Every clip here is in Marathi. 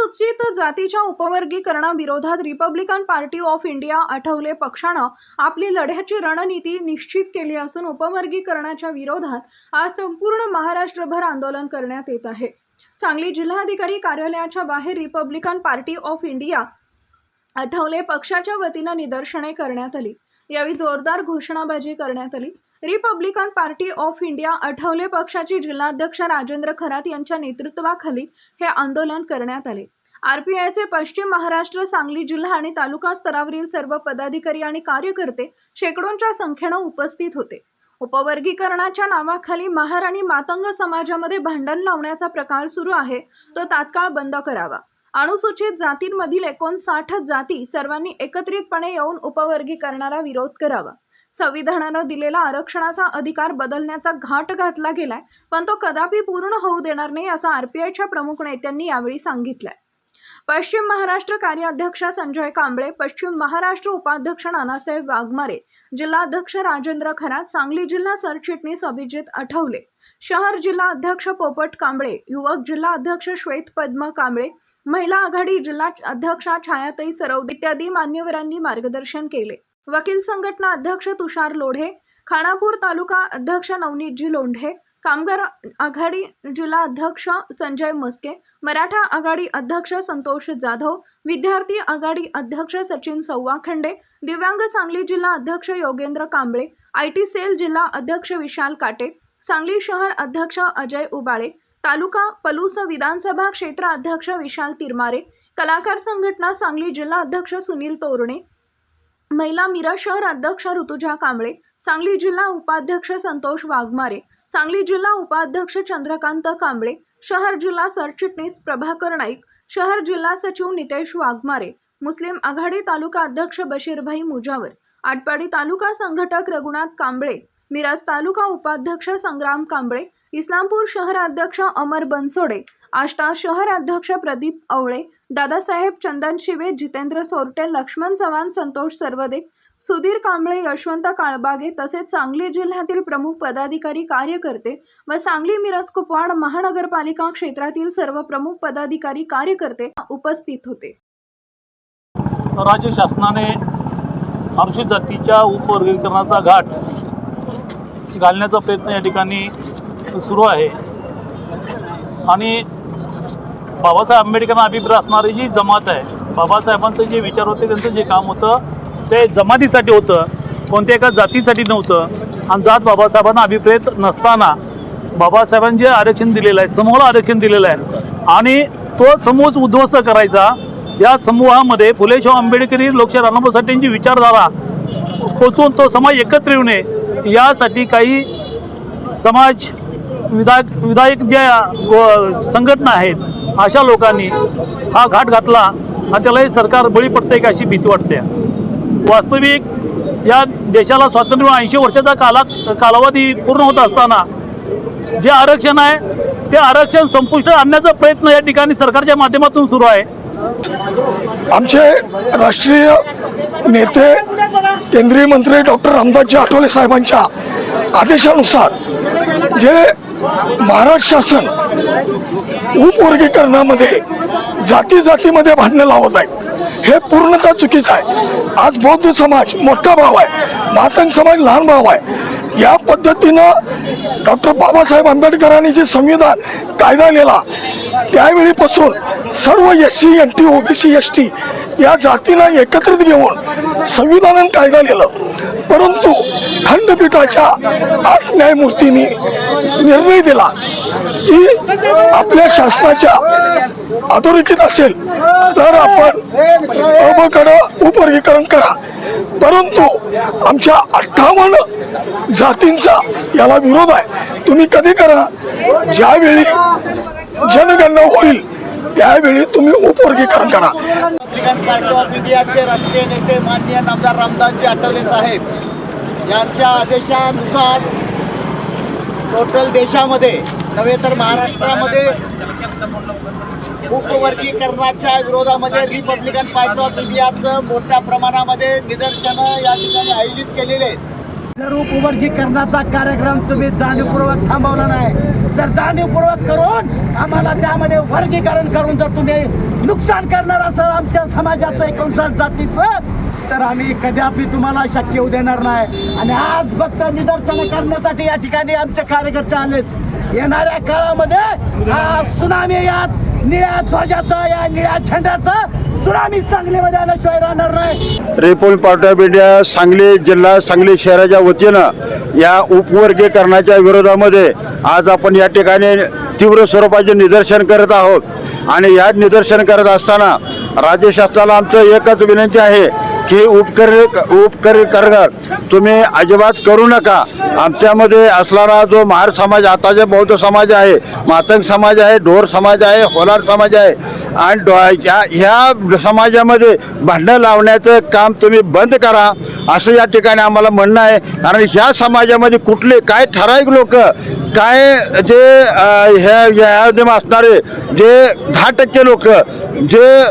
अनुसूचित जातीच्या उपवर्गीकरणाविरोधात Republican Party of India Athawale पक्षानं आपली लढ्याची रणनीती निश्चित केली असून उपवर्गीकरणाच्या विरोधात आज संपूर्ण महाराष्ट्रभर आंदोलन करण्यात येत आहे। सांगली जिल्हाधिकारी कार्यालयाच्या बाहेर Republican Party of India Athawale पक्षाच्या वतीने निदर्शने करण्यात आली। यावेळी जोरदार घोषणाबाजी करण्यात आली। Republican Party of India Athawale पक्षाचे जिल्हाध्यक्ष राजेंद्र खरात यांच्या नेतृत्वाखाली हे आंदोलन करण्यात आले। आरपीआयचे पश्चिम महाराष्ट्र, सांगली जिल्हा आणि तालुका स्तरावरील सर्व पदाधिकारी आणि कार्यकर्ते शेकडोंच्या संख्येने उपस्थित होते। उपवर्गीकरणाच्या नावाखाली महार आणि मातंग समाजामध्ये भांडण लावण्याचा प्रकार सुरू आहे, तो तात्काळ बंद करावा। अनुसूचित जातींमधील 59 जाती सर्वांनी एकत्रितपणे येऊन उपवर्गीकरणाला विरोध करावा। संविधानाने दिलेला आरक्षणाचा अधिकार बदलण्याचा घाट घातला गेलाय, पण तो कदापि पूर्ण होऊ देणार नाही असं आरपीआयच्या प्रमुख नेत्यांनी यावेळी सांगितलंय। पश्चिम महाराष्ट्र कार्याध्यक्ष संजय कांबळे, पश्चिम महाराष्ट्र उपाध्यक्ष नानासाहेब वाघमारे, जिल्हाध्यक्ष राजेंद्र खरात, सांगली जिल्हा सरचिटणीस अभिजित आठवले, शहर जिल्हा अध्यक्ष पोपट कांबळे, युवक जिल्हा अध्यक्ष श्वेत पद्म कांबळे, महिला आघाडी जिल्हा अध्यक्षा छायाताई सरवदे इत्यादी मान्यवरांनी मार्गदर्शन केले। वकील संघटना अध्यक्ष तुषार लोढे, खानापूर तालुका अध्यक्ष नवनीतजी लोंढे, कामगार आघाडी जिल्हा अध्यक्ष संजय मस्के, मराठा आघाडी अध्यक्ष संतोष जाधव, विद्यार्थी आघाडी अध्यक्ष सचिन सव्वाखंडे, दिव्यांग सांगली जिल्हा अध्यक्ष योगेंद्र कांबळे, आयटी सेल जिल्हा अध्यक्ष विशाल काटे, सांगली शहर अध्यक्ष अजय उबाळे, तालुका पलूस विधानसभा क्षेत्र अध्यक्ष विशाल तिरमारे, कलाकार संघटना सांगली जिल्हा अध्यक्ष सुनील तोरणे, महिला मिरज शहर अध्यक्ष ऋतुजा कांबळे, सांगली जिल्हा उपाध्यक्ष संतोष वाघमारे, सांगली जिल्हा उपाध्यक्ष चंद्रकांत कांबळे, शहर जिल्हा सरचिटणीस प्रभाकर नाईक, शहर जिल्हा सचिव नितेश वाघमारे, मुस्लिम आघाडी तालुका अध्यक्ष बशीरभाई मुजावर, आटपाडी तालुका संघटक रघुनाथ कांबळे, मिरज तालुका उपाध्यक्ष संग्राम कांबळे, इस्लामपूर शहर अध्यक्ष अमर बनसोडे, आष्टा शहर अध्यक्ष प्रदीप अवळे, दादासाहेब चंदन शिवे, जितेंद्र सोरटे, लक्ष्मण चव्हाण, संतोष सरवदे, सुधीर कांबळे, यशवंत काळबागे तसेच सांगली जिल्ह्यातील प्रमुख पदाधिकारी कार्यकर्ते व सांगली मिरज कुपवाड महानगरपालिका क्षेत्रातील सर्व प्रमुख पदाधिकारी कार्यकर्ते उपस्थित होते। राज्य शासनाने अनुसूचित जातीच्या उपवर्गीकरणाचा घाट घालण्याचा प्रयत्न या ठिकाणी सुरू आहे आणि बाबासाहेब आंबेडकरांना अभिप्राय असणारी जी जमात आहे, बाबासाहेबांचं जे विचार होते, त्यांचं जे काम होतं ते जमातीसाठी होतं, कोणत्या एका जातीसाठी नव्हतं। आणि जात बाबासाहेबांना अभिप्रेत नसताना बाबासाहेबांनी जे आरक्षण दिलेलं आहे, समूहाला आरक्षण दिलेलं आहे आणि तो समूह उद्ध्वस्त करायचा। या समूहामध्ये फुले शाहू आंबेडकरी लोकशाही रामभाऊसाठेंची विचारधारा पोचवून तो समाज एकत्र येऊ नये यासाठी काही समाज विधायक ज्या संघटना आहेत अशा लोकांनी हा घाट घातला आणि त्यालाही सरकार बळी पडते का अशी भीती वाटते। वास्तविक या देशाला स्वातंत्र्य 80 वर्षाचा कालावधी पूर्ण होत असताना जे आरक्षण आहे ते आरक्षण संपुष्ट आणण्याचा प्रयत्न या ठिकाणी सरकारच्या माध्यमातून सुरू आहे। आमचे राष्ट्रीय नेते केंद्रीय मंत्री डॉक्टर रामदासजी आठवले साहेबांच्या आदेशानुसार जे महाराष्ट्र शासन उपवर्गीकरणामध्ये जातीमध्ये भांडणं लावत आहे, हे पूर्णतः चुकीचं आहे। आज बौद्ध समाज मोठा भाव आहे, मातंग समाज लहान भाव आहे। या पद्धतीनं डॉक्टर बाबासाहेब आंबेडकरांनी जे संविधान कायदा लिहिला त्यावेळीपासून सर्व SC, NT, OBC, ST या जातींना एकत्रित घेऊन संविधानाने कायदा लिहिलं, परंतु खंडपीठाच्या 8 न्यायमूर्तींनी निर्णय दिला की आपल्या शासनाच्या अधोरेखित असेल तर आपण अबकडं उपवर्गीकरण करा, परंतु आमच्या 58 जातींचा याला विरोध आहे। तुम्ही कधी करा, ज्यावेळी जनगणना होईल त्यावेळी तुम्ही उपवर्गीकरण करा। रिपब्लिकन पार्टी ऑफ इंडियाचे राष्ट्रीय नेते माननीय नामदार रामदासजी आठवले साहेब यांच्या आदेशानुसार टोटल देशामध्ये नव्हे तर महाराष्ट्रामध्ये उपवर्गीकरणाच्या विरोधामध्ये रिपब्लिकन पार्टी ऑफ इंडियाचं मोठ्या प्रमाणामध्ये निदर्शनं या ठिकाणी आयोजित केलेले आहेत। जर उपवर्गीकरणाचा कार्यक्रम तुम्ही जाणीवपूर्वक थांबवला नाही तर जाणीवपूर्वक करून आम्हाला त्यामध्ये वर्गीकरण करून जर तुम्ही नुकसान करणार असेल आमच्या समाजाचं 59 जातीचं तर आम्ही कदापि तुम्हाला शक्य होऊ देणार नाही. आणि आज फक्त निदर्शनं करण्यासाठी या ठिकाणी आमचे कार्यकर्ते आलेत. येणाऱ्या काळामध्ये हा सुनामी या निळ्या ध्वजाचा या निळ्या झेंड्याचा सुनामी सांगलीमध्ये आल्याशिवाय राहणार नाही. Republican Party of India Sangli जिल्हा सांगली शहराच्या वतीनं या उपवर्गीकरणाच्या विरोधामध्ये आज आपण या ठिकाणी तीव्र स्वरूपाचे निदर्शन करत आहोत. आणि या निदर्शन करत असताना राज्य शासनाला आमचं एकच विनंती आहे की उपकरीकरण तुम्ही अजिबात करू नका. आमच्यामध्ये असणारा जो महार समाज, आता जे बौद्ध समाज आहे, मातंग समाज आहे, ढोर समाज आहे, होलार समाज आहे आणि ह्या समाजामध्ये भांडणं लावण्याचं काम तुम्ही बंद करा असं या ठिकाणी आम्हाला म्हणणं आहे. कारण ह्या समाजामध्ये कुठले काय ठराविक लोक काय जे ह्यामध्ये असणारे जे 10% लोक जे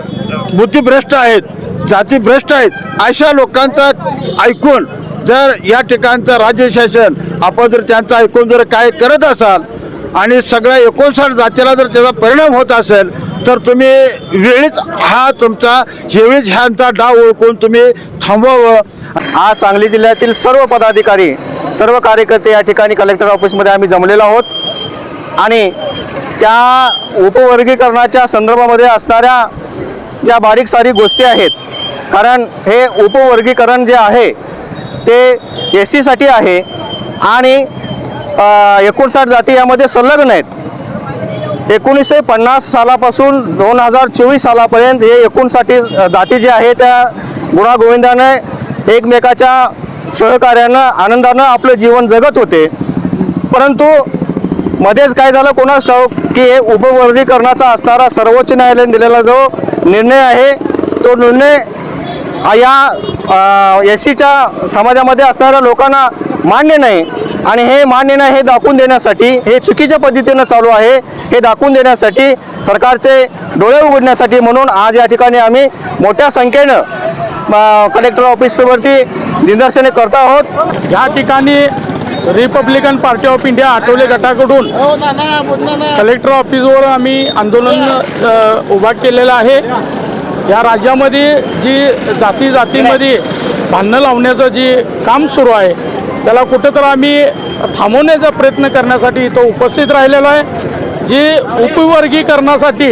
बुद्धिभ्रष्ट आहेत, जातीभ्रष्ट आहेत, अशा लोकांचा ऐकून जर या ठिकाणचं राज्य शासन आपण जर त्यांचं ऐकून जर काय करत असाल आणि सगळ्या 59 जातीला जर त्याचा परिणाम होत असेल तर तुम्ही वेळीच हा तुमचा ह्यांचा डाव ओळखून तुम्ही थांबवावं. आज सांगली जिल्ह्यातील सर्व पदाधिकारी सर्व कार्यकर्ते या ठिकाणी कलेक्टर ऑफिसमध्ये आम्ही जमलेलो आहोत आणि त्या उपवर्गीकरणाच्या संदर्भामध्ये असणाऱ्या ज्या बारीक सारीक गोष्टी आहेत, कारण हे उपवर्गीकरण जे आहे ते SC साठी आहे आणि 59 जाती यामध्ये संलग्न आहेत. 1950 सालापासून 2024 सालापर्यंत हे 59 जाती जे आहे त्या गुणागोविंदाने एकमेकाच्या सहकार्यानं आनंदानं आपलं जीवन जगत होते. परंतु मध्येच काय झालं कोणास ठाऊक की हे उपवर्गीकरणाचा असणारा सर्वोच्च न्यायालयाने दिलेला जो निर्णय आहे तो निर्णय या SCच्या समाजामध्ये असणाऱ्या लोकांना मान्य नाही. आणि हे मान्य नाही हे दाखवून देण्यासाठी, हे चुकीच्या पद्धतीनं चालू आहे हे दाखवून देण्यासाठी, सरकारचे डोळे उघडण्यासाठी म्हणून आज या ठिकाणी आम्ही मोठ्या संख्येनं कलेक्टर ऑफिसवरती निदर्शने करत आहोत. या ठिकाणी Republican Party of India Athawale गटाकडून कलेक्टर ऑफिसवर आम्ही आंदोलन उभा केलेलं आहे. या राज्यामध्ये जी जातीमध्ये भांडणं लावण्याचं जे काम सुरू आहे त्याला कुठंतरी आम्ही थांबवण्याचा प्रयत्न करण्यासाठी इथं उपस्थित राहिलेलो आहे. जे उपवर्गीकरणासाठी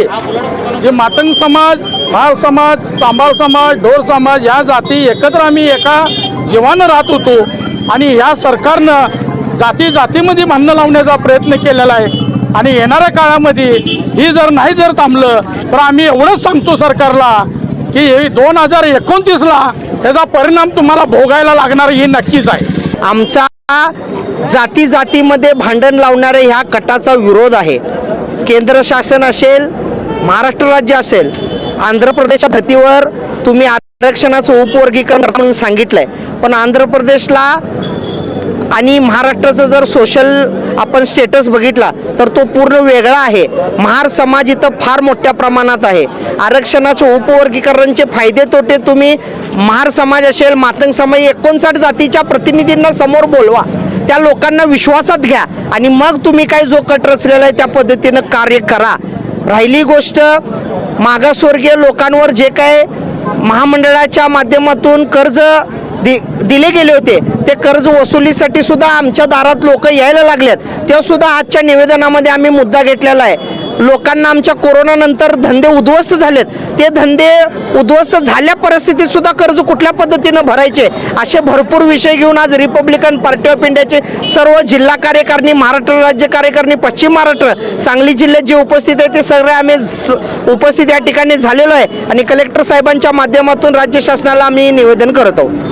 जे मातंग समाज, भार समाज, सांबाळ समाज, ढोर समाज या जाती एकत्र आम्ही एका जीवानं राहत होतो आणि या सरकारनं जातीमध्ये भांडणं लावण्याचा प्रयत्न केलेला आहे. आणि येणाऱ्या काळामध्ये ही जर नाही थांबलं तर आम्ही एवढंच सांगतो सरकारला की 2029ला त्याचा परिणाम तुम्हाला भोगायला लागणार ही नक्कीच आहे. आमचा जातीमध्ये भांडण लावणाऱ्या ह्या कटाचा विरोध आहे. केंद्र शासन असेल, महाराष्ट्र राज्य असेल, आंध्र प्रदेशच्या धर्तीवर तुम्ही आरक्षणाचं उपवर्गीकरण म्हणून सांगितलंय, पण आंध्र प्रदेशला आणि महाराष्ट्राचं जर सोशल आपण स्टेटस बघितला तर तो पूर्ण वेगळा आहे. महार समाज इथं फार मोठ्या प्रमाणात आहे. आरक्षणाचे उपवर्गीकरणचे फायदे तोटे तुम्ही महार समाज असेल, मातंग समाज 59 जातीच्या प्रतिनिधींना समोर बोलवा, त्या लोकांना विश्वासात घ्या आणि मग तुम्ही काय जो कट रचलेला आहे त्या पद्धतीनं कार्य करा. राहिली गोष्ट मागासवर्गीय लोकांवर जे काय महामंडळाच्या माध्यमातून कर्ज दिले गेले होते ते कर्ज वसुलीसाठी सुद्धा आमच्या दारात लोक यायला लागलेत. ते सुद्धा आजच्या निवेदनामध्ये आम्ही मुद्दा घेतलेला आहे. लोकांना आमच्या कोरोनानंतर धंदे उद्ध्वस्त झालेत, ते धंदे उद्ध्वस्त झाल्या परिस्थितीत सुद्धा कर्ज कुठल्या पद्धतीनं भरायचे असे भरपूर विषय घेऊन आज रिपब्लिकन पार्टी ऑफ इंडियाचे सर्व जिल्हा कार्यकारिणी, महाराष्ट्र राज्य कार्यकारिणी, पश्चिम महाराष्ट्र, सांगली जिल्ह्यात जे उपस्थित आहे ते सगळे आम्ही उपस्थित या ठिकाणी झालेलो आहे आणि कलेक्टर साहेबांच्या माध्यमातून राज्य शासनाला आम्ही निवेदन करत आहोत.